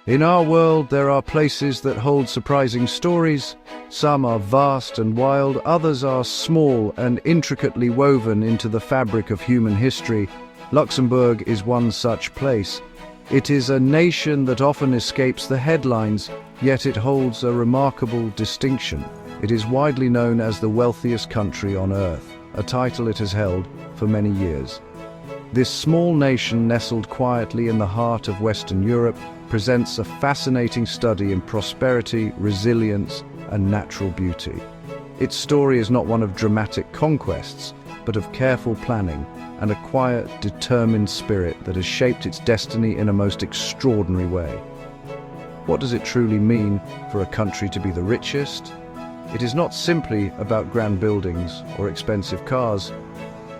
In our world, there are places that hold surprising stories. Some are vast and wild, others are small and intricately woven into the fabric of human history. Luxembourg is one such place. It is a nation that often escapes the headlines, yet it holds a remarkable distinction. It is widely known as the wealthiest country on earth, a title it has held for many years. This small nation, nestled quietly in the heart of Western Europe, presents a fascinating study in prosperity, resilience, and natural beauty. Its story is not one of dramatic conquests, but of careful planning and a quiet, determined spirit that has shaped its destiny in a most extraordinary way. What does it truly mean for a country to be the richest? It is not simply about grand buildings or expensive cars,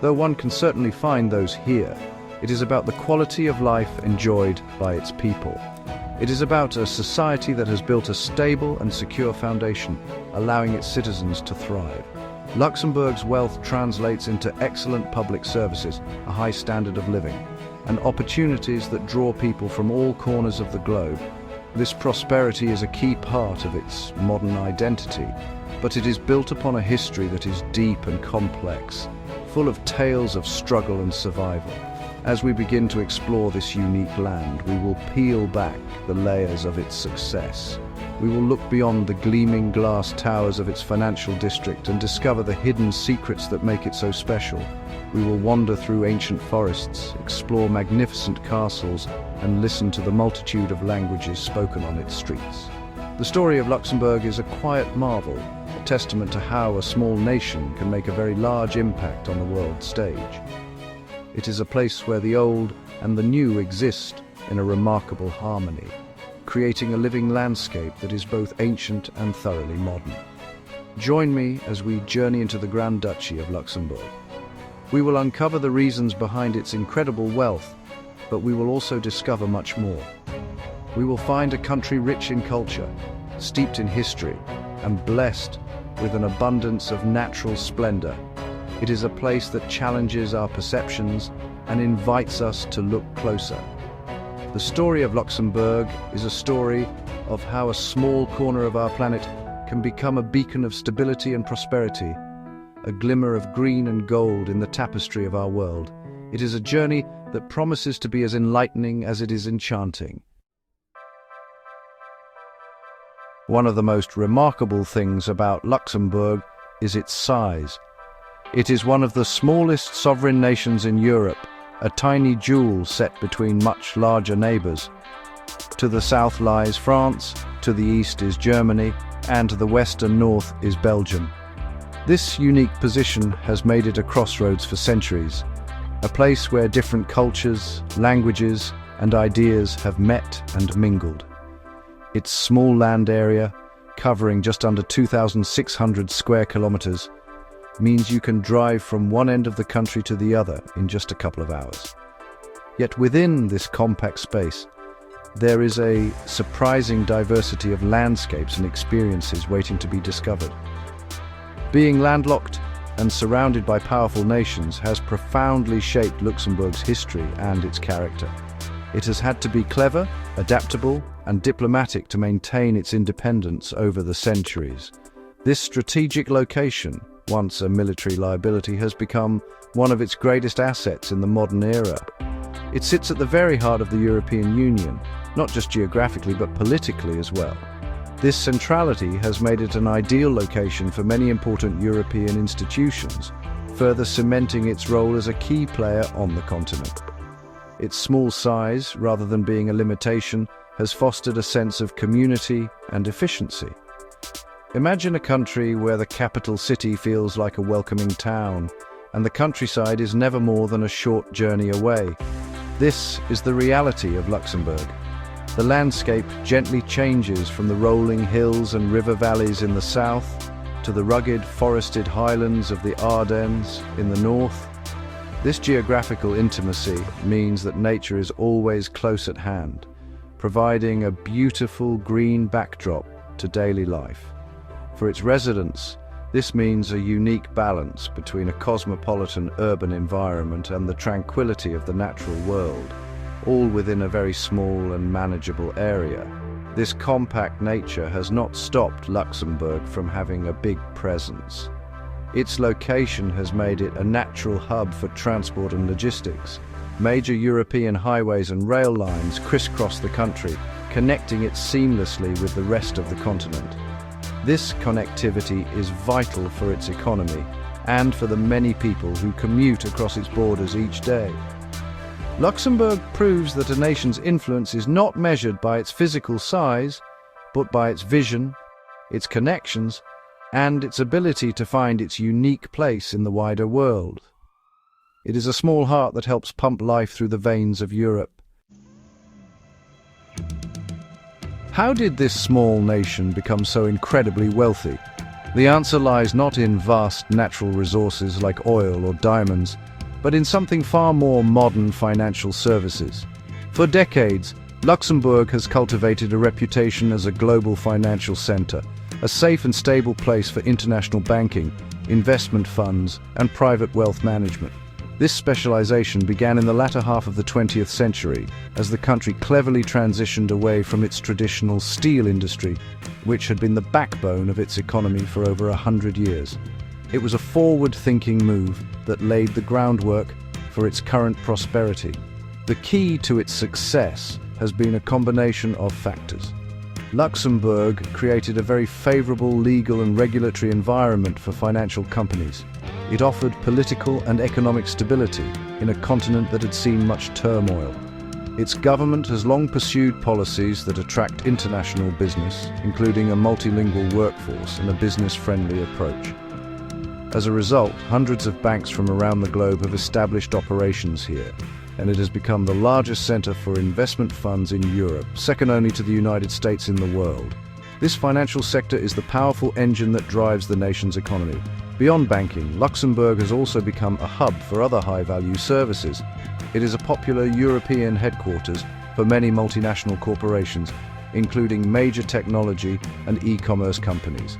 though one can certainly find those here. It is about the quality of life enjoyed by its people. It is about a society that has built a stable and secure foundation, allowing its citizens to thrive. Luxembourg's wealth translates into excellent public services, a high standard of living, and opportunities that draw people from all corners of the globe. This prosperity is a key part of its modern identity, but it is built upon a history that is deep and complex, full of tales of struggle and survival. As we begin to explore this unique land, we will peel back the layers of its success. We will look beyond the gleaming glass towers of its financial district and discover the hidden secrets that make it so special. We will wander through ancient forests, explore magnificent castles, and listen to the multitude of languages spoken on its streets. The story of Luxembourg is a quiet marvel, a testament to how a small nation can make a very large impact on the world stage. It is a place where the old and the new exist in a remarkable harmony, creating a living landscape that is both ancient and thoroughly modern. Join me as we journey into the Grand Duchy of Luxembourg. We will uncover the reasons behind its incredible wealth, but we will also discover much more. We will find a country rich in culture, steeped in history, and blessed with an abundance of natural splendor. It is a place that challenges our perceptions and invites us to look closer. The story of Luxembourg is a story of how a small corner of our planet can become a beacon of stability and prosperity, a glimmer of green and gold in the tapestry of our world. It is a journey that promises to be as enlightening as it is enchanting. One of the most remarkable things about Luxembourg is its size. It is one of the smallest sovereign nations in Europe, a tiny jewel set between much larger neighbors. To the south lies France, to the east is Germany, and to the west and north is Belgium. This unique position has made it a crossroads for centuries, a place where different cultures, languages, and ideas have met and mingled. Its small land area, covering just under 2,600 square kilometers, means you can drive from one end of the country to the other in just a couple of hours. Yet within this compact space, there is a surprising diversity of landscapes and experiences waiting to be discovered. Being landlocked and surrounded by powerful nations has profoundly shaped Luxembourg's history and its character. It has had to be clever, adaptable, and diplomatic to maintain its independence over the centuries. This strategic location, once a military liability, has become one of its greatest assets in the modern era. It sits at the very heart of the European Union, not just geographically but politically as well. This centrality has made it an ideal location for many important European institutions, further cementing its role as a key player on the continent. Its small size, rather than being a limitation, has fostered a sense of community and efficiency. Imagine a country where the capital city feels like a welcoming town, and the countryside is never more than a short journey away. This is the reality of Luxembourg. The landscape gently changes from the rolling hills and river valleys in the south to the rugged forested highlands of the Ardennes in the north. This geographical intimacy means that nature is always close at hand, providing a beautiful green backdrop to daily life. For its residents, this means a unique balance between a cosmopolitan urban environment and the tranquility of the natural world. all within a very small and manageable area. This compact nature has not stopped Luxembourg from having a big presence. Its location has made it a natural hub for transport and logistics. Major European highways and rail lines crisscross the country, connecting it seamlessly with the rest of the continent. This connectivity is vital for its economy and for the many people who commute across its borders each day. Luxembourg proves that a nation's influence is not measured by its physical size, but by its vision, its connections, and its ability to find its unique place in the wider world. It is a small heart that helps pump life through the veins of Europe. How did this small nation become so incredibly wealthy? The answer lies not in vast natural resources like oil or diamonds, but in something far more modern: financial services. For decades, Luxembourg has cultivated a reputation as a global financial center, a safe and stable place for international banking, investment funds, and private wealth management. This specialization began in the latter half of the 20th century as the country cleverly transitioned away from its traditional steel industry, which had been the backbone of its economy for over 100 years. It was a forward-thinking move that laid the groundwork for its current prosperity. The key to its success has been a combination of factors. Luxembourg created a very favorable legal and regulatory environment for financial companies. It offered political and economic stability in a continent that had seen much turmoil. Its government has long pursued policies that attract international business, including a multilingual workforce and a business-friendly approach. As a result, hundreds of banks from around the globe have established operations here, and it has become the largest center for investment funds in Europe, second only to the United States in the world. This financial sector is the powerful engine that drives the nation's economy. Beyond banking, Luxembourg has also become a hub for other high-value services. It is a popular European headquarters for many multinational corporations, including major technology and e-commerce companies.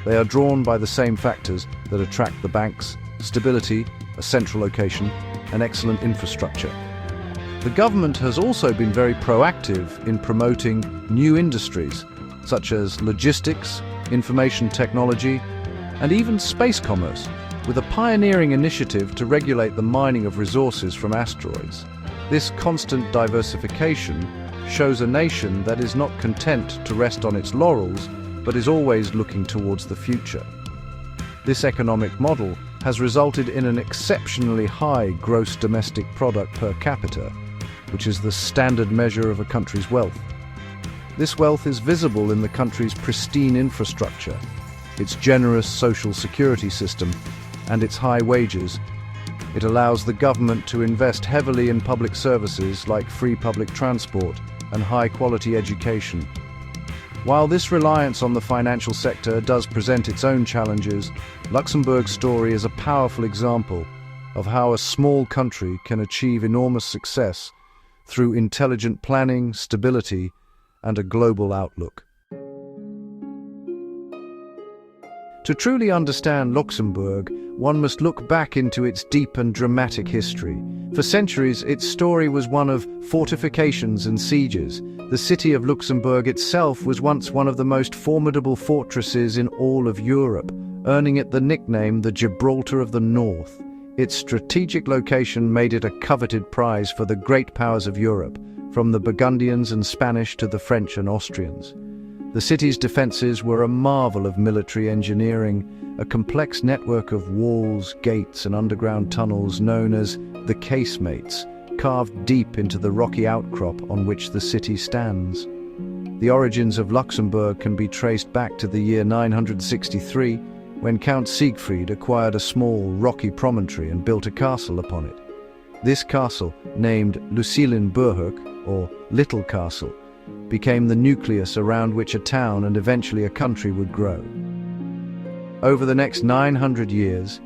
They are drawn by the same factors that attract the banks: stability, a central location, and excellent infrastructure. The government has also been very proactive in promoting new industries, such as logistics, information technology, and even space commerce, with a pioneering initiative to regulate the mining of resources from asteroids. This constant diversification shows a nation that is not content to rest on its laurels, but is always looking towards the future. This economic model has resulted in an exceptionally high gross domestic product per capita, which is the standard measure of a country's wealth. This wealth is visible in the country's pristine infrastructure, its generous social security system, and its high wages. It allows the government to invest heavily in public services like free public transport and high-quality education. While this reliance on the financial sector does present its own challenges, Luxembourg's story is a powerful example of how a small country can achieve enormous success through intelligent planning, stability, and a global outlook. To truly understand Luxembourg, one must look back into its deep and dramatic history. For centuries, its story was one of fortifications and sieges. The city of Luxembourg itself was once one of the most formidable fortresses in all of Europe, earning it the nickname the Gibraltar of the North. Its strategic location made it a coveted prize for the great powers of Europe, from the Burgundians and Spanish to the French and Austrians. The city's defenses were a marvel of military engineering, a complex network of walls, gates, and underground tunnels known as the casemates, carved deep into the rocky outcrop on which the city stands. The origins of Luxembourg can be traced back to the year 963, when Count Siegfried acquired a small, rocky promontory and built a castle upon it. This castle, named Luxembourg, or Little Castle, became the nucleus around which a town and eventually a country would grow. Over the next 900 years,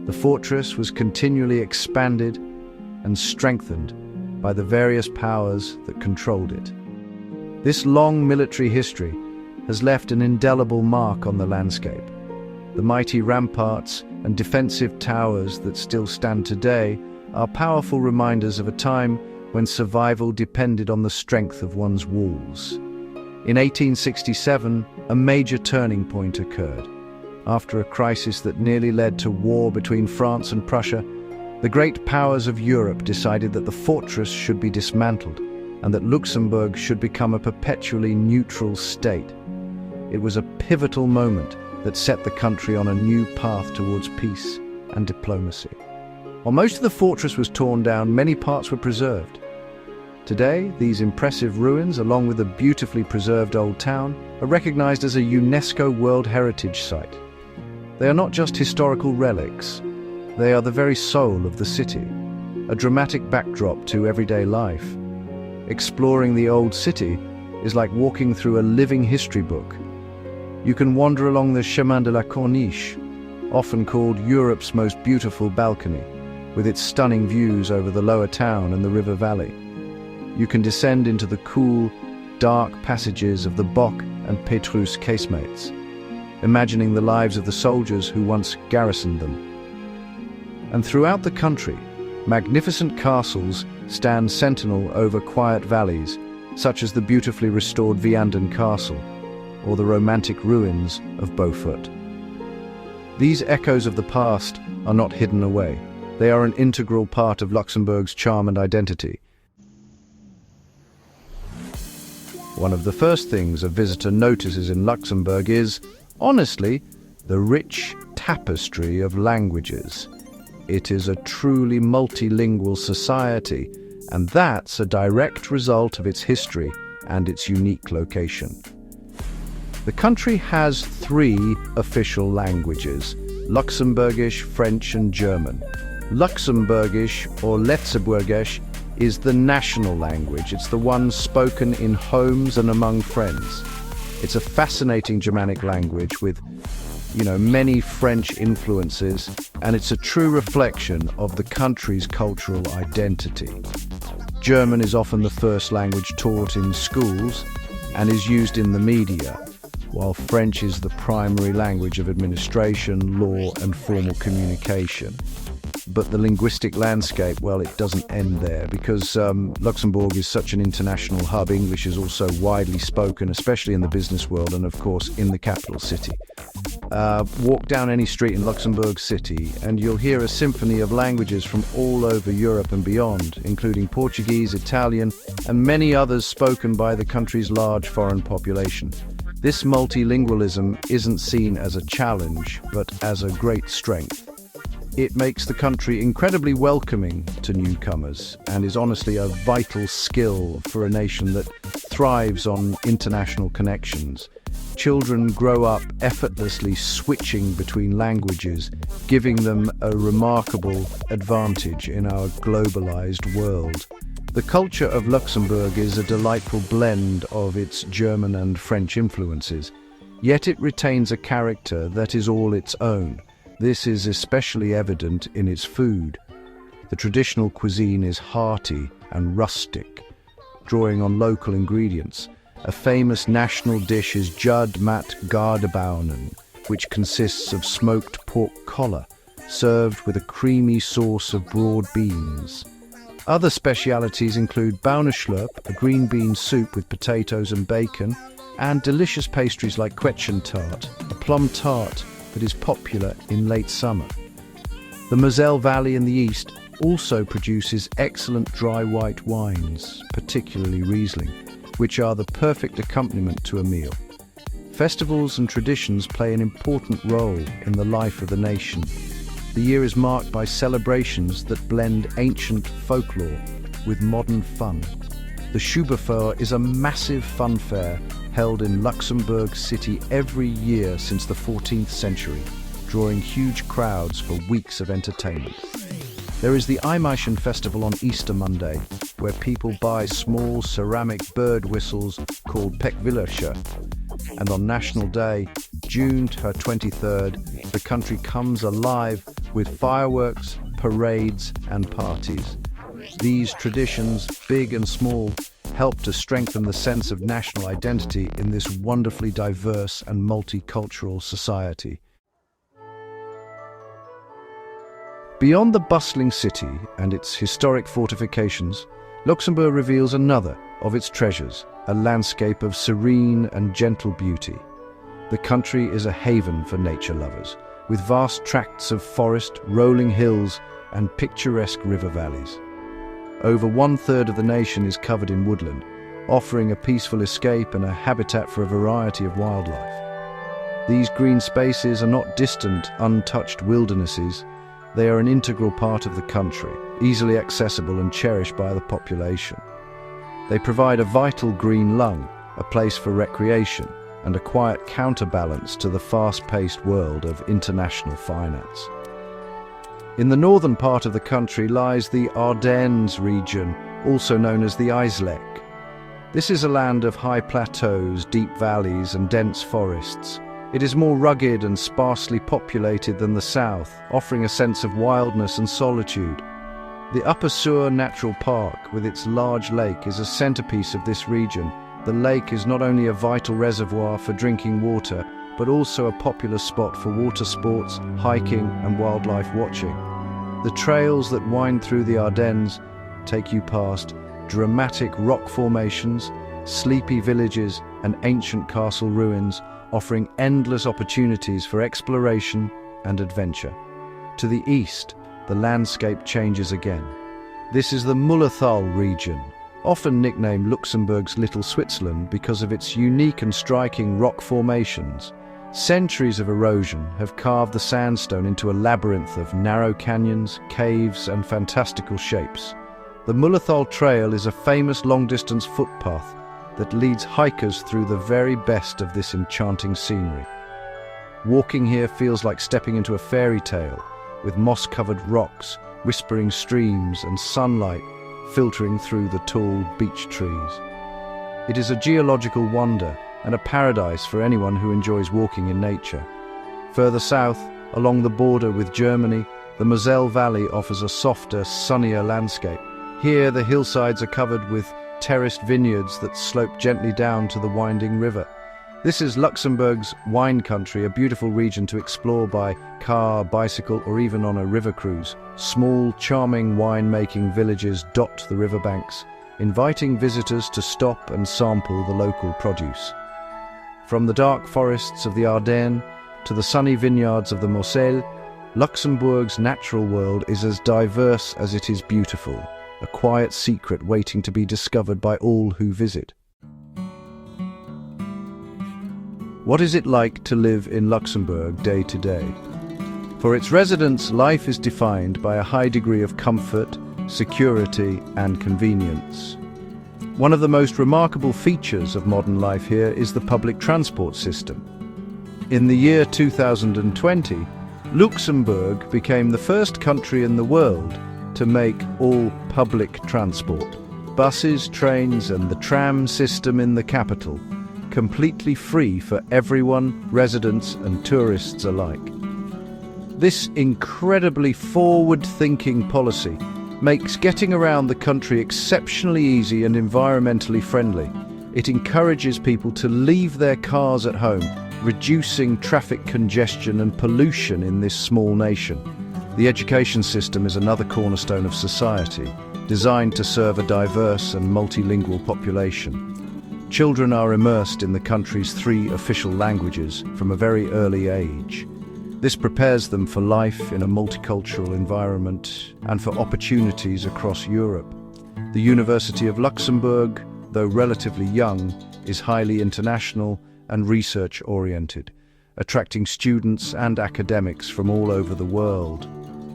the fortress was continually expanded and strengthened by the various powers that controlled it. This long military history has left an indelible mark on the landscape. The mighty ramparts and defensive towers that still stand today are powerful reminders of a time when survival depended on the strength of one's walls. In 1867, a major turning point occurred. After a crisis that nearly led to war between France and Prussia, the great powers of Europe decided that the fortress should be dismantled and that Luxembourg should become a perpetually neutral state. It was a pivotal moment that set the country on a new path towards peace and diplomacy. While most of the fortress was torn down, many parts were preserved. Today, these impressive ruins, along with a beautifully preserved old town, are recognized as a UNESCO World Heritage Site. They are not just historical relics, they are the very soul of the city, a dramatic backdrop to everyday life. Exploring the old city is like walking through a living history book. You can wander along the Chemin de la Corniche, often called Europe's most beautiful balcony, with its stunning views over the lower town and the river valley. You can descend into the cool, dark passages of the Bock and Petrus casemates, imagining the lives of the soldiers who once garrisoned them. And throughout the country, magnificent castles stand sentinel over quiet valleys, such as the beautifully restored Vianden Castle, or the romantic ruins of Beaufort. These echoes of the past are not hidden away. They are an integral part of Luxembourg's charm and identity. One of the first things a visitor notices in Luxembourg is, honestly, the rich tapestry of languages. It is a truly multilingual society, and that's a direct result of its history and its unique location. The country has 3 official languages: Luxembourgish, French and German. Luxembourgish, or Letzeburgisch, is the national language. It's the one spoken in homes and among friends. It's a fascinating Germanic language with, many French influences, and it's a true reflection of the country's cultural identity. German is often the first language taught in schools and is used in the media, while French is the primary language of administration, law, and formal communication. But the linguistic landscape, well, it doesn't end there, because Luxembourg is such an international hub. English is also widely spoken, especially in the business world and, of course, in the capital city. Walk down any street in Luxembourg City and you'll hear a symphony of languages from all over Europe and beyond, including Portuguese, Italian, and many others spoken by the country's large foreign population. This multilingualism isn't seen as a challenge, but as a great strength. It makes the country incredibly welcoming to newcomers and is honestly a vital skill for a nation that thrives on international connections. Children grow up effortlessly switching between languages, giving them a remarkable advantage in our globalized world. The culture of Luxembourg is a delightful blend of its German and French influences, yet it retains a character that is all its own. This is especially evident in its food. The traditional cuisine is hearty and rustic, drawing on local ingredients. A famous national dish is Jud mat Gardebouwen, which consists of smoked pork collar, served with a creamy sauce of broad beans. Other specialities include Bauernschlurp, a green bean soup with potatoes and bacon, and delicious pastries like Quetschen tart, a plum tart that is popular in late summer. The Moselle Valley in the east also produces excellent dry white wines, particularly Riesling, which are the perfect accompaniment to a meal. Festivals and traditions play an important role in the life of the nation. The year is marked by celebrations that blend ancient folklore with modern fun. The Schuberfair is a massive fun fair held in Luxembourg City every year since the 14th century, drawing huge crowds for weeks of entertainment. There is the Eimeischen Festival on Easter Monday, where people buy small ceramic bird whistles called Pekvillertje. And on National Day, June 23rd, the country comes alive with fireworks, parades, and parties. These traditions, big and small, help to strengthen the sense of national identity in this wonderfully diverse and multicultural society. Beyond the bustling city and its historic fortifications, Luxembourg reveals another of its treasures, a landscape of serene and gentle beauty. The country is a haven for nature lovers, with vast tracts of forest, rolling hills, and picturesque river valleys. Over 1/3 of the nation is covered in woodland, offering a peaceful escape and a habitat for a variety of wildlife. These green spaces are not distant, untouched wildernesses. They are an integral part of the country, easily accessible and cherished by the population. They provide a vital green lung, a place for recreation, and a quiet counterbalance to the fast-paced world of international finance. In the northern part of the country lies the Ardennes region, also known as the Islek. This is a land of high plateaus, deep valleys, and dense forests. It is more rugged and sparsely populated than the south, offering a sense of wildness and solitude. The Upper Sur Natural Park, with its large lake, is a centerpiece of this region. The lake is not only a vital reservoir for drinking water, but also a popular spot for water sports, hiking, and wildlife watching. The trails that wind through the Ardennes take you past dramatic rock formations, sleepy villages, and ancient castle ruins, offering endless opportunities for exploration and adventure. To the east, the landscape changes again. This is the Mullerthal region, often nicknamed Luxembourg's Little Switzerland because of its unique and striking rock formations. Centuries of erosion have carved the sandstone into a labyrinth of narrow canyons, caves, and fantastical shapes. The Mullerthal Trail is a famous long-distance footpath that leads hikers through the very best of this enchanting scenery. Walking here feels like stepping into a fairy tale, with moss-covered rocks, whispering streams, and sunlight filtering through the tall beech trees. It is a geological wonder and a paradise for anyone who enjoys walking in nature. Further south, along the border with Germany, the Moselle Valley offers a softer, sunnier landscape. Here, the hillsides are covered with terraced vineyards that slope gently down to the winding river. This is Luxembourg's wine country, a beautiful region to explore by car, bicycle, or even on a river cruise. Small, charming wine-making villages dot the riverbanks, inviting visitors to stop and sample the local produce. From the dark forests of the Ardennes to the sunny vineyards of the Moselle, Luxembourg's natural world is as diverse as it is beautiful, a quiet secret waiting to be discovered by all who visit. What is it like to live in Luxembourg day to day? For its residents, life is defined by a high degree of comfort, security, and convenience. One of the most remarkable features of modern life here is the public transport system. In the year 2020, Luxembourg became the first country in the world to make all public transport, buses, trains, and the tram system in the capital, completely free for everyone, residents and tourists alike. This incredibly forward-thinking policy makes getting around the country exceptionally easy and environmentally friendly. It encourages people to leave their cars at home, reducing traffic congestion and pollution in this small nation. The education system is another cornerstone of society, designed to serve a diverse and multilingual population. Children are immersed in the country's 3 official languages from a very early age. This prepares them for life in a multicultural environment and for opportunities across Europe. The University of Luxembourg, though relatively young, is highly international and research-oriented, attracting students and academics from all over the world.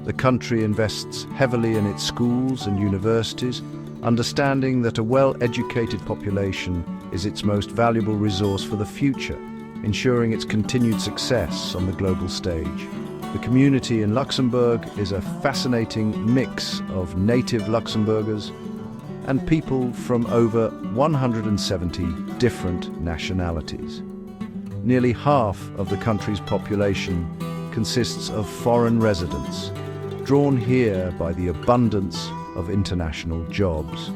The country invests heavily in its schools and universities, understanding that a well-educated population is its most valuable resource for the future, ensuring its continued success on the global stage. The community in Luxembourg is a fascinating mix of native Luxembourgers and people from over 170 different nationalities. Nearly half of the country's population consists of foreign residents, drawn here by the abundance of international jobs.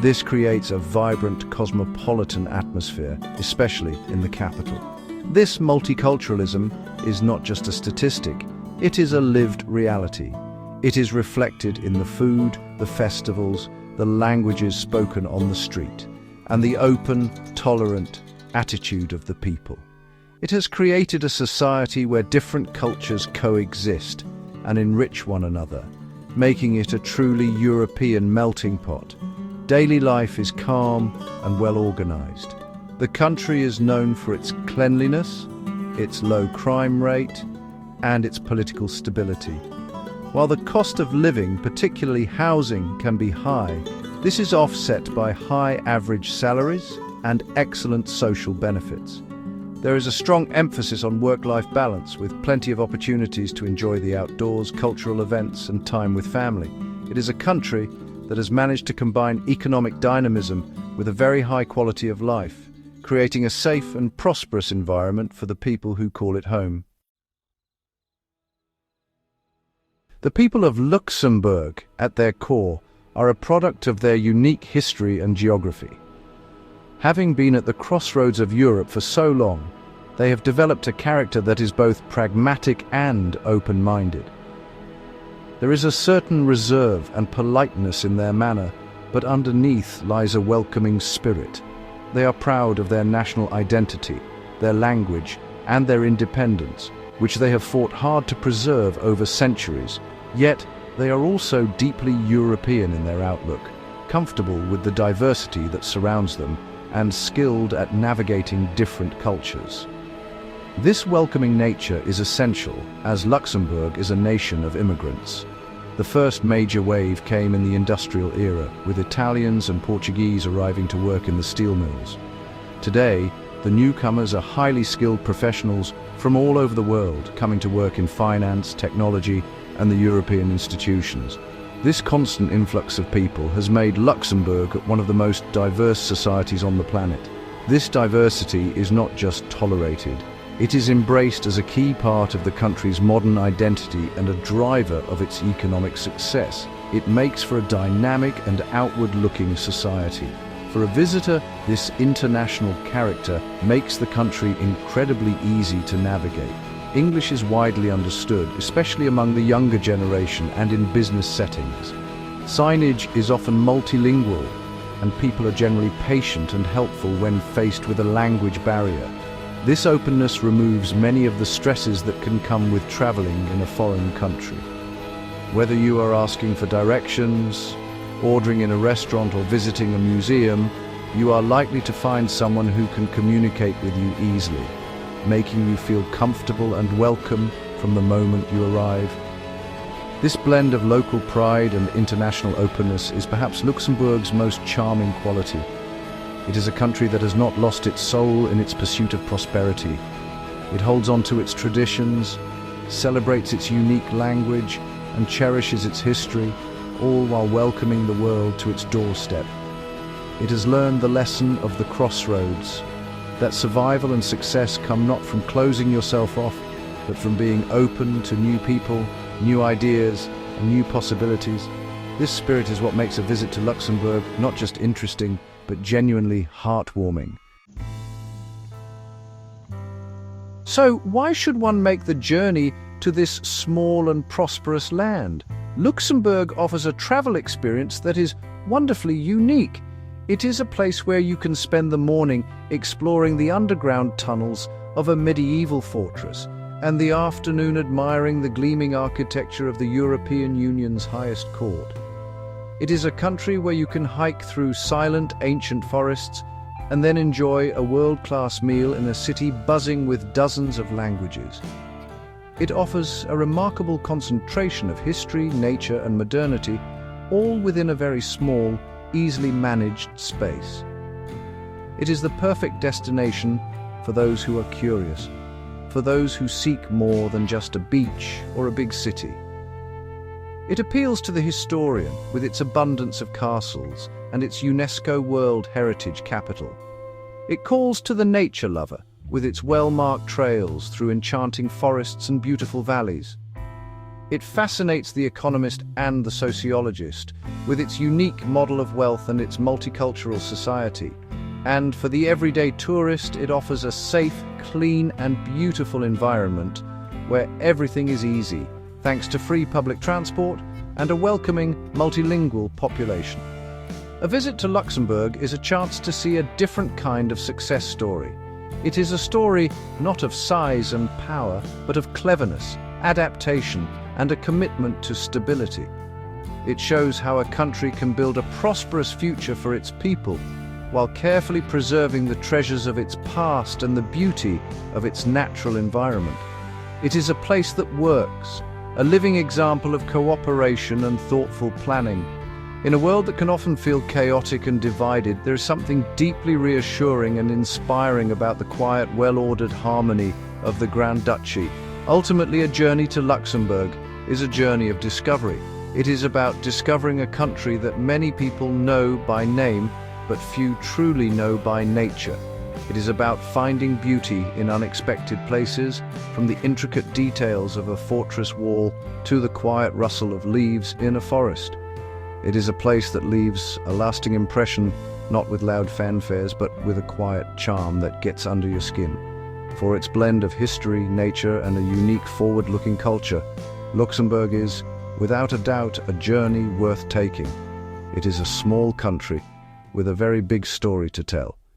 This creates a vibrant cosmopolitan atmosphere, especially in the capital. This multiculturalism is not just a statistic, it is a lived reality. It is reflected in the food, the festivals, the languages spoken on the street, and the open, tolerant attitude of the people. It has created a society where different cultures coexist and enrich one another, making it a truly European melting pot. Daily life is calm and well organized. The country is known for its cleanliness, its low crime rate, and its political stability. While the cost of living, particularly housing, can be high, this is offset by high average salaries and excellent social benefits. There is a strong emphasis on work-life balance, with plenty of opportunities to enjoy the outdoors, cultural events, and time with family. It is a country that has managed to combine economic dynamism with a very high quality of life, creating a safe and prosperous environment for the people who call it home. The people of Luxembourg, at their core, are a product of their unique history and geography. Having been at the crossroads of Europe for so long, they have developed a character that is both pragmatic and open-minded. There is a certain reserve and politeness in their manner, but underneath lies a welcoming spirit. They are proud of their national identity, their language, and their independence, which they have fought hard to preserve over centuries. Yet, they are also deeply European in their outlook, comfortable with the diversity that surrounds them, and skilled at navigating different cultures. This welcoming nature is essential, as Luxembourg is a nation of immigrants. The first major wave came in the industrial era, with Italians and Portuguese arriving to work in the steel mills. Today, the newcomers are highly skilled professionals from all over the world, coming to work in finance, technology, and the European institutions. This constant influx of people has made Luxembourg one of the most diverse societies on the planet. This diversity is not just tolerated, it is embraced as a key part of the country's modern identity and a driver of its economic success. It makes for a dynamic and outward-looking society. For a visitor, this international character makes the country incredibly easy to navigate. English is widely understood, especially among the younger generation and in business settings. Signage is often multilingual, and people are generally patient and helpful when faced with a language barrier. This openness removes many of the stresses that can come with traveling in a foreign country. Whether you are asking for directions, ordering in a restaurant, or visiting a museum, you are likely to find someone who can communicate with you easily, making you feel comfortable and welcome from the moment you arrive. This blend of local pride and international openness is perhaps Luxembourg's most charming quality. It is a country that has not lost its soul in its pursuit of prosperity. It holds on to its traditions, celebrates its unique language, and cherishes its history, all while welcoming the world to its doorstep. It has learned the lesson of the crossroads, that survival and success come not from closing yourself off, but from being open to new people, new ideas, and new possibilities. This spirit is what makes a visit to Luxembourg not just interesting, but genuinely heartwarming. So, why should one make the journey to this small and prosperous land? Luxembourg offers a travel experience that is wonderfully unique. It is a place where you can spend the morning exploring the underground tunnels of a medieval fortress, and the afternoon admiring the gleaming architecture of the European Union's highest court. It is a country where you can hike through silent, ancient forests and then enjoy a world-class meal in a city buzzing with dozens of languages. It offers a remarkable concentration of history, nature, and modernity, all within a very small, easily managed space. It is the perfect destination for those who are curious, for those who seek more than just a beach or a big city. It appeals to the historian with its abundance of castles and its UNESCO World Heritage capital. It calls to the nature lover with its well-marked trails through enchanting forests and beautiful valleys. It fascinates the economist and the sociologist with its unique model of wealth and its multicultural society. And for the everyday tourist, it offers a safe, clean, and beautiful environment where everything is easy, thanks to free public transport and a welcoming, multilingual population. A visit to Luxembourg is a chance to see a different kind of success story. It is a story not of size and power, but of cleverness, adaptation, and a commitment to stability. It shows how a country can build a prosperous future for its people, while carefully preserving the treasures of its past and the beauty of its natural environment. It is a place that works, a living example of cooperation and thoughtful planning. In a world that can often feel chaotic and divided, there is something deeply reassuring and inspiring about the quiet, well-ordered harmony of the Grand Duchy. Ultimately, a journey to Luxembourg is a journey of discovery. It is about discovering a country that many people know by name, but few truly know by nature. It is about finding beauty in unexpected places, from the intricate details of a fortress wall to the quiet rustle of leaves in a forest. It is a place that leaves a lasting impression, not with loud fanfares, but with a quiet charm that gets under your skin. For its blend of history, nature, and a unique forward-looking culture, Luxembourg is, without a doubt, a journey worth taking. It is a small country with a very big story to tell.